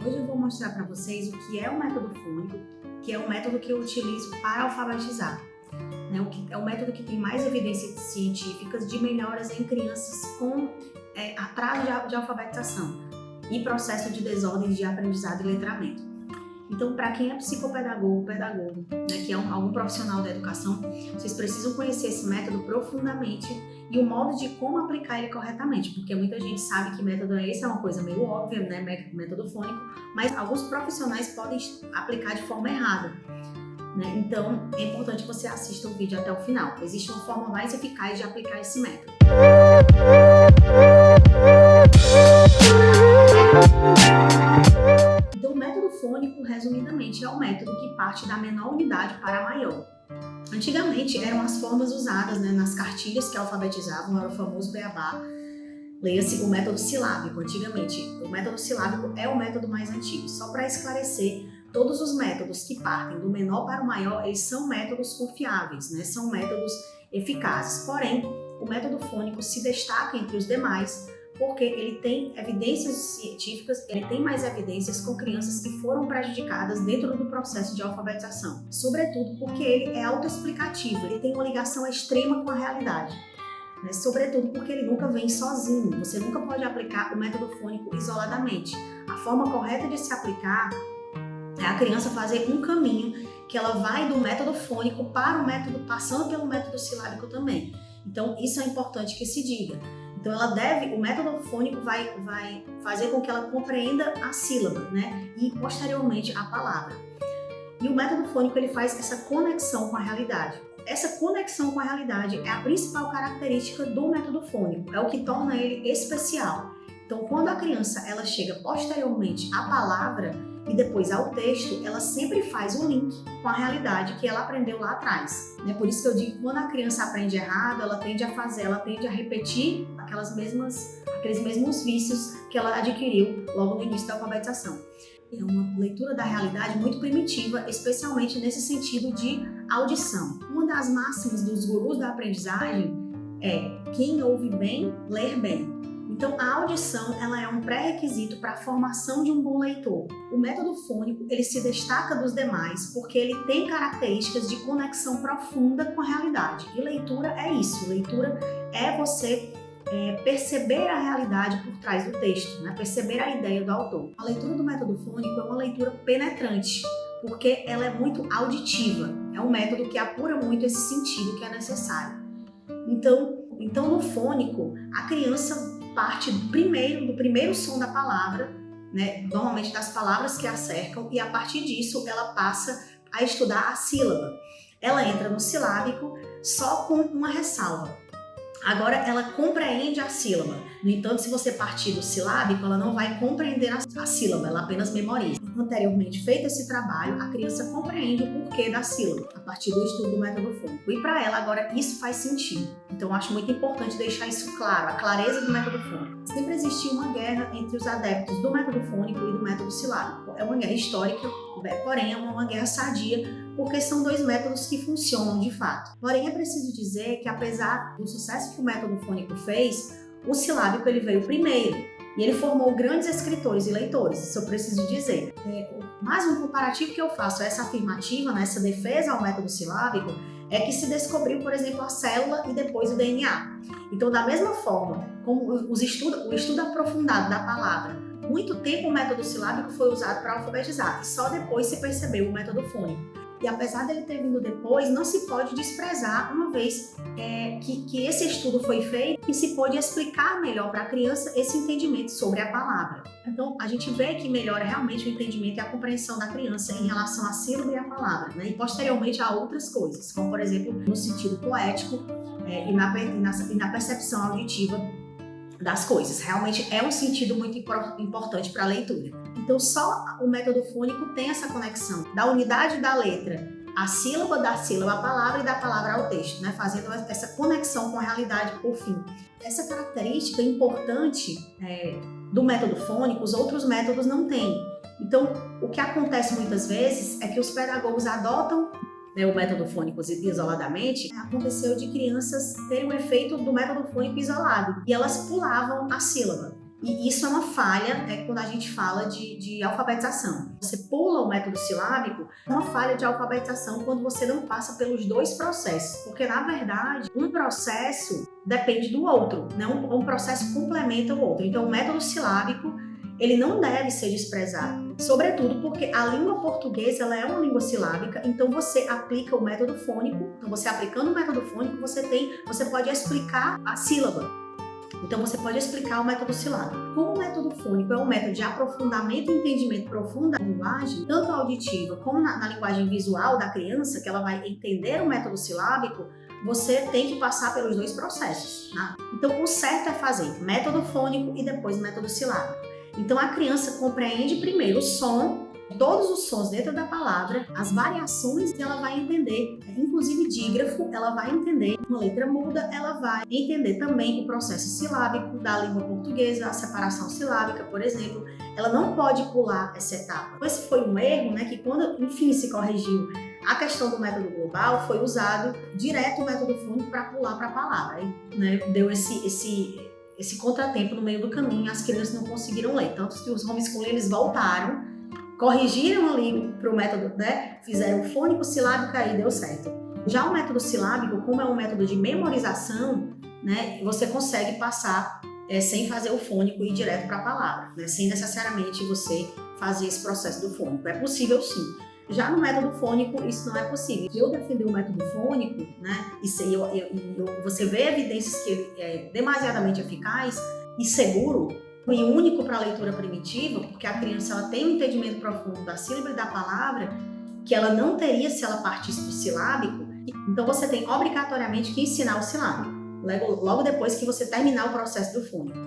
Hoje eu vou mostrar para vocês o que é o método fônico, que é o método que eu utilizo para alfabetizar. É o método que tem mais evidências científicas de melhoras em crianças com atraso de alfabetização e processo de desordens de aprendizado e letramento. Então, para quem é psicopedagogo, pedagogo, que é algum profissional da educação, vocês precisam conhecer esse método profundamente e o modo de como aplicar ele corretamente, porque muita gente sabe que método é esse, é uma coisa meio óbvia, método fônico, mas alguns profissionais podem aplicar de forma errada. Então, é importante que você assista o vídeo até o final. Existe uma forma mais eficaz de aplicar esse método. Então, o método fônico, resumidamente, é o método que parte da menor unidade para a maior. Antigamente, eram as formas usadas nas cartilhas que alfabetizavam, era o famoso beabá. Leia-se o método silábico. Antigamente, o método silábico é o método mais antigo. Só para esclarecer, todos os métodos que partem do menor para o maior, eles são métodos confiáveis, são métodos eficazes. Porém, o método fônico se destaca entre os demais porque ele tem evidências científicas, ele tem mais evidências com crianças que foram prejudicadas dentro do processo de alfabetização. Sobretudo porque ele é autoexplicativo, ele tem uma ligação extrema com a realidade. Sobretudo porque ele nunca vem sozinho, você nunca pode aplicar o método fônico isoladamente. A forma correta de se aplicar é a criança fazer um caminho que ela vai do método fônico para o método, passando pelo método silábico também. Então, isso é importante que se diga. Então, o método fônico vai fazer com que ela compreenda a sílaba, e posteriormente a palavra. E o método fônico, ele faz essa conexão com a realidade. Essa conexão com a realidade é a principal característica do método fônico, é o que torna ele especial. Então, quando a criança ela chega posteriormente à palavra e depois ao texto, ela sempre faz o link com a realidade que ela aprendeu lá atrás. Por isso que eu digo que quando a criança aprende errado, ela tende a repetir aqueles mesmos vícios que ela adquiriu logo no início da alfabetização. É uma leitura da realidade muito primitiva, especialmente nesse sentido de audição. Uma das máximas dos gurus da aprendizagem é: quem ouve bem, lê bem. Então, a audição ela é um pré-requisito para a formação de um bom leitor. O método fônico ele se destaca dos demais porque ele tem características de conexão profunda com a realidade. E leitura é isso. Leitura é você perceber a realidade por trás do texto, perceber a ideia do autor. A leitura do método fônico é uma leitura penetrante, porque ela é muito auditiva. É um método que apura muito esse sentido que é necessário. Então no fônico, a criança parte do primeiro som da palavra, normalmente das palavras que a cercam, e a partir disso ela passa a estudar a sílaba. Ela entra no silábico só com uma ressalva. Agora ela compreende a sílaba. No entanto, se você partir do silábico, ela não vai compreender a sílaba, ela apenas memoriza. Anteriormente feito esse trabalho, a criança compreende o porquê da sílaba, a partir do estudo do método fônico. E para ela agora isso faz sentido. Então eu acho muito importante deixar isso claro, a clareza do método fônico. Sempre existiu uma guerra entre os adeptos do método fônico e do método silábico. É uma guerra histórica, porém é uma guerra sadia, porque são dois métodos que funcionam de fato. Porém, é preciso dizer que apesar do sucesso que o método fônico fez, o silábico ele veio primeiro e ele formou grandes escritores e leitores, isso eu preciso dizer. Mais um comparativo que eu faço a essa afirmativa, essa defesa ao método silábico, é que se descobriu, por exemplo, a célula e depois o DNA. Então, da mesma forma como o estudo aprofundado da palavra, muito tempo o método silábico foi usado para alfabetizar e só depois se percebeu o método fônico. E apesar dele ter vindo depois, não se pode desprezar, uma vez que esse estudo foi feito e se pode explicar melhor para a criança esse entendimento sobre a palavra. Então, a gente vê que melhora realmente o entendimento e a compreensão da criança em relação à sílaba e à palavra, e posteriormente a outras coisas, como, por exemplo, no sentido poético e na percepção auditiva das coisas. Realmente é um sentido muito importante para a leitura. Então, só o método fônico tem essa conexão da unidade da letra, a sílaba da sílaba à palavra e da palavra ao texto, fazendo essa conexão com a realidade por fim. Essa característica importante do método fônico, os outros métodos não têm. Então, o que acontece muitas vezes é que os pedagogos adotam o método fônico isoladamente. Aconteceu de crianças terem o efeito do método fônico isolado e elas pulavam a sílaba. E isso é uma falha quando a gente fala de alfabetização. Você pula o método silábico, é uma falha de alfabetização quando você não passa pelos dois processos. Porque, na verdade, um processo depende do outro, né? Um processo complementa o outro. Então, o método silábico, ele não deve ser desprezado. Sobretudo porque a língua portuguesa ela é uma língua silábica, então você aplica o método fônico. Então, você aplicando o método fônico, você pode explicar a sílaba. Então, você pode explicar o método silábico. Como o método fônico é um método de aprofundamento e entendimento profundo da linguagem, tanto auditiva como na linguagem visual da criança, que ela vai entender o método silábico, você tem que passar pelos dois processos, né? Então, o certo é fazer método fônico e depois método silábico. Então, a criança compreende primeiro o som, todos os sons dentro da palavra, as variações que ela vai entender, inclusive dígrafo, ela vai entender, uma letra muda, ela vai entender também o processo silábico da língua portuguesa, a separação silábica, por exemplo. Ela não pode pular essa etapa. Esse foi um erro, né, que quando, enfim, se corrigiu a questão do método global, foi usado direto o método fônico para pular para a palavra. Aí, né, deu esse contratempo no meio do caminho, as crianças não conseguiram ler. Tanto que os homeschooling, eles voltaram, corrigiram ali para o método, né? Fizeram o fônico silábico aí deu certo. Já o método silábico, como é um método de memorização, né? Você consegue passar sem fazer o fônico e ir direto para a palavra, né? Sem necessariamente você fazer esse processo do fônico. É possível sim. Já no método fônico, isso não é possível. Se eu defender o método fônico, né? Você vê evidências que ele é demasiadamente eficaz e seguro, e único para a leitura primitiva, porque a criança ela tem um entendimento profundo da sílaba e da palavra que ela não teria se ela partisse do silábico. Então você tem obrigatoriamente que ensinar o silábico, logo depois que você terminar o processo do fônico.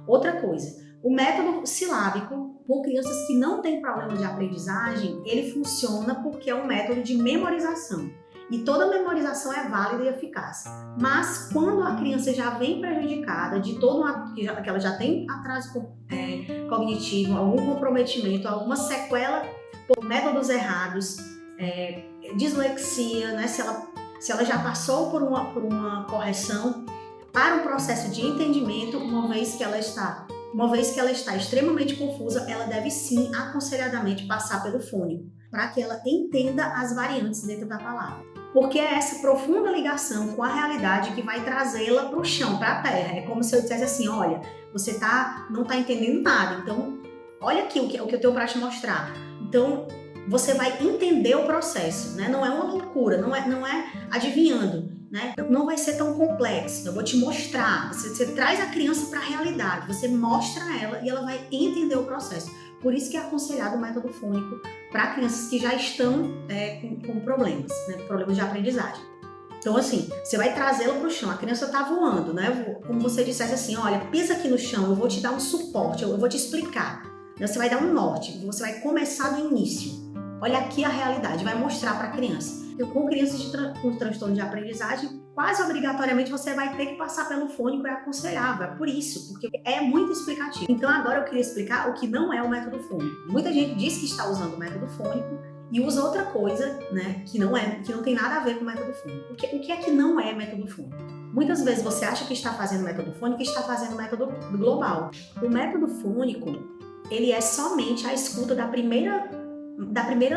Outra coisa, o método silábico, com crianças que não têm problema de aprendizagem, ele funciona porque é um método de memorização. E toda memorização é válida e eficaz. Mas quando a criança já vem prejudicada de que ela já tem atraso cognitivo, algum comprometimento, alguma sequela por métodos errados, dislexia, né? Se ela já passou por uma correção para um processo de entendimento, uma vez que ela está extremamente confusa, ela deve sim, aconselhadamente, passar pelo fônico, para que ela entenda as variantes dentro da palavra. Porque é essa profunda ligação com a realidade que vai trazê-la para o chão, para a terra. É como se eu dissesse assim, olha, você não está entendendo nada, então olha aqui o que eu tenho para te mostrar. Então você vai entender o processo, né? Não é uma loucura, não é adivinhando, né? Não vai ser tão complexo, eu vou te mostrar. Você traz a criança para a realidade, você mostra a ela e ela vai entender o processo. Por isso que é aconselhado o método fônico para crianças que já estão com problemas, né? Problemas de aprendizagem. Então, assim, você vai trazê-la para o chão, a criança está voando, né? Como você dissesse assim, olha, pisa aqui no chão, eu vou te dar um suporte, eu vou te explicar. Você vai dar um norte, você vai começar do início. Olha aqui a realidade, vai mostrar para a criança. Com crianças com transtorno de aprendizagem, quase obrigatoriamente você vai ter que passar pelo fônico, é aconselhável, é por isso, porque é muito explicativo. Então agora eu queria explicar o que não é o método fônico. Muita gente diz que está usando o método fônico e usa outra coisa, né, que não tem nada a ver com o método fônico. O que é que não é método fônico? Muitas vezes você acha que está fazendo método fônico e está fazendo método global. O método fônico, ele é somente a escuta da primeira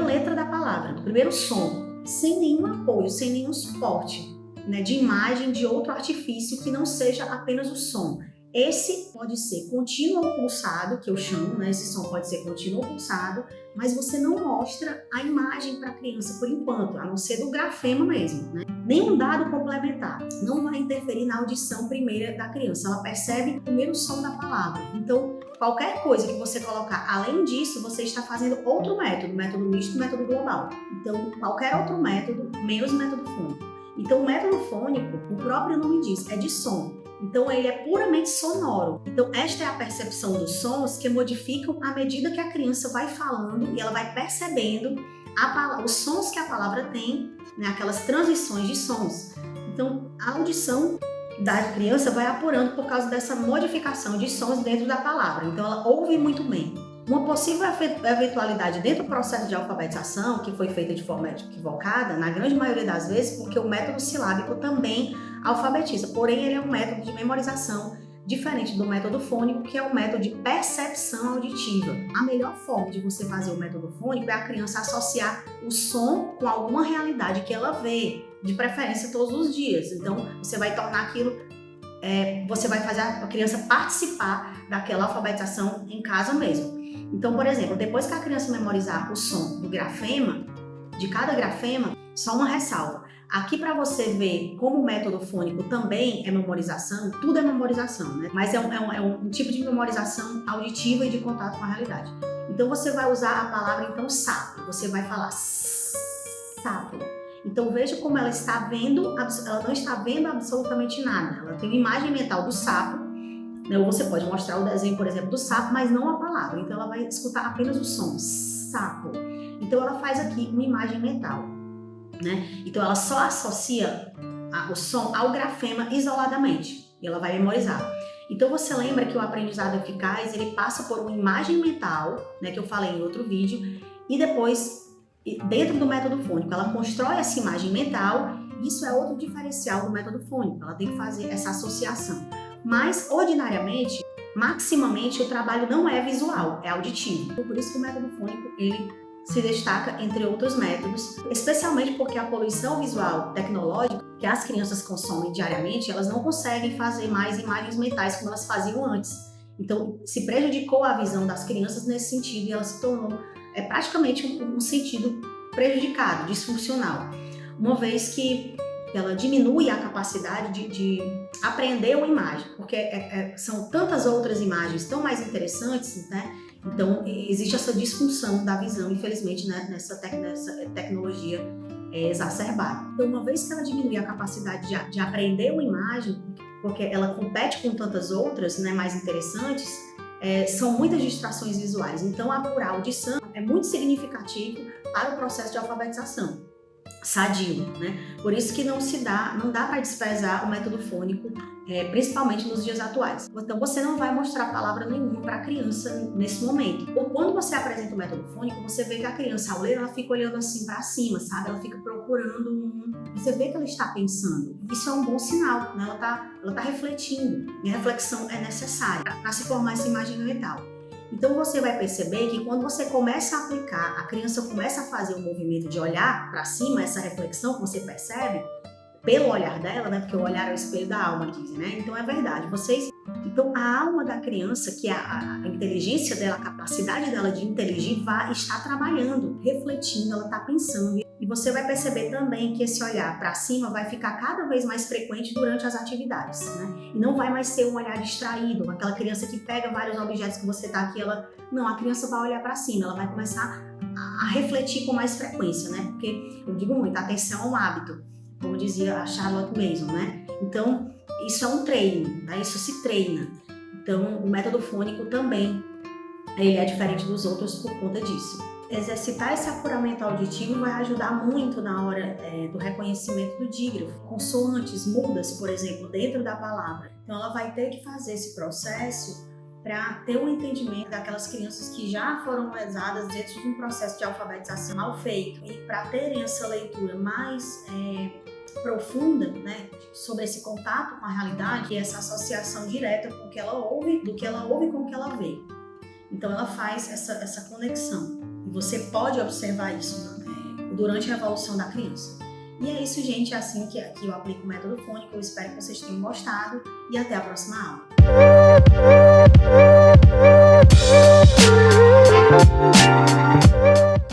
letra da palavra, do primeiro som, sem nenhum apoio, sem nenhum suporte, né, de imagem, de outro artifício que não seja apenas o som. Esse pode ser contínuo ou pulsado, que eu chamo, né? Esse som pode ser contínuo ou pulsado, mas você não mostra a imagem para a criança por enquanto, a não ser do grafema mesmo, né? Nenhum dado complementar não vai interferir na audição primeira da criança, ela percebe o primeiro som da palavra. Então, qualquer coisa que você colocar além disso, você está fazendo outro método misto, método global. Então, qualquer outro método, menos método fônico. Então, o método fônico, o próprio nome diz, é de som. Então, ele é puramente sonoro. Então, esta é a percepção dos sons que modificam à medida que a criança vai falando e ela vai percebendo os sons que a palavra tem, né, aquelas transições de sons. Então, a audição da criança vai apurando por causa dessa modificação de sons dentro da palavra. Então, ela ouve muito bem. Uma possível eventualidade dentro do processo de alfabetização, que foi feita de forma equivocada, na grande maioria das vezes, porque o método silábico também alfabetiza, porém ele é um método de memorização diferente do método fônico, que é o método de percepção auditiva. A melhor forma de você fazer o método fônico é a criança associar o som com alguma realidade que ela vê, de preferência todos os dias. Então, você vai tornar aquilo, você vai fazer a criança participar daquela alfabetização em casa mesmo. Então, por exemplo, depois que a criança memorizar o som do grafema, de cada grafema, só uma ressalva. Aqui, para você ver como o método fônico também é memorização, tudo é memorização, né? Mas é um tipo de memorização auditiva e de contato com a realidade. Então, você vai usar a palavra, então, sapo. Você vai falar sapo. Então, veja como ela está vendo, ela não está vendo absolutamente nada. Ela tem uma imagem mental do sapo, né? Ou você pode mostrar o desenho, por exemplo, do sapo, mas não a palavra. Então, ela vai escutar apenas o som, sapo. Então, ela faz aqui uma imagem mental. Né? Então ela só associa o som ao grafema isoladamente e ela vai memorizar. Então você lembra que o aprendizado eficaz ele passa por uma imagem mental, né, que eu falei em outro vídeo, e depois dentro do método fônico ela constrói essa imagem mental. Isso é outro diferencial do método fônico, ela tem que fazer essa associação. Mas ordinariamente, maximamente, o trabalho não é visual, é auditivo. Por isso que o método fônico ele se destaca entre outros métodos, especialmente porque a poluição visual tecnológica que as crianças consomem diariamente, elas não conseguem fazer mais imagens mentais como elas faziam antes. Então, se prejudicou a visão das crianças nesse sentido e ela se tornou praticamente um sentido prejudicado, disfuncional, uma vez que ela diminui a capacidade de aprender uma imagem, porque são tantas outras imagens tão mais interessantes, né? Então, existe essa disfunção da visão, infelizmente, né, nessa tecnologia exacerbada. Então, uma vez que ela diminui a capacidade de aprender uma imagem, porque ela compete com tantas outras, né, mais interessantes, são muitas distrações visuais. Então, apurar a audição é muito significativo para o processo de alfabetização sadio, né? Por isso que não dá para desprezar o método fônico, principalmente nos dias atuais. Então você não vai mostrar palavra nenhuma para a criança nesse momento. Ou quando você apresenta o método fônico, você vê que a criança ao ler, ela fica olhando assim para cima, sabe? Ela fica procurando você vê que ela está pensando. Isso é um bom sinal, né? Ela tá refletindo. E a reflexão é necessária para se formar essa imagem mental. Então você vai perceber que quando você começa a aplicar, a criança começa a fazer o movimento de olhar para cima, essa reflexão que você percebe pelo olhar dela, né? Porque o olhar é o espelho da alma, dizem, né? Então é verdade. Então a alma da criança, que é a inteligência dela, a capacidade dela de inteligir, está trabalhando, refletindo, ela está pensando. E você vai perceber também que esse olhar para cima vai ficar cada vez mais frequente durante as atividades, né? E não vai mais ser um olhar distraído, aquela criança que pega vários objetos que você está aqui, não, a criança vai olhar para cima, ela vai começar a refletir com mais frequência, né? Porque eu digo muito, a atenção é um hábito, como dizia a Charlotte Mason, né? Então, isso é um treino, né? Isso se treina. Então, o método fônico também, ele é diferente dos outros por conta disso. Exercitar esse apuramento auditivo vai ajudar muito na hora do reconhecimento do dígrafo. Consoantes mudas, por exemplo, dentro da palavra. Então, ela vai ter que fazer esse processo para ter um entendimento daquelas crianças que já foram lesadas dentro de um processo de alfabetização mal feito. E para terem essa leitura mais profunda, né, sobre esse contato com a realidade e essa associação direta com o que ela ouve, do que ela ouve com o que ela vê. Então, ela faz essa conexão. E você pode observar isso, né, durante a evolução da criança. E é isso, gente. É assim que eu aplico o método fônico. Eu espero que vocês tenham gostado. E até a próxima aula.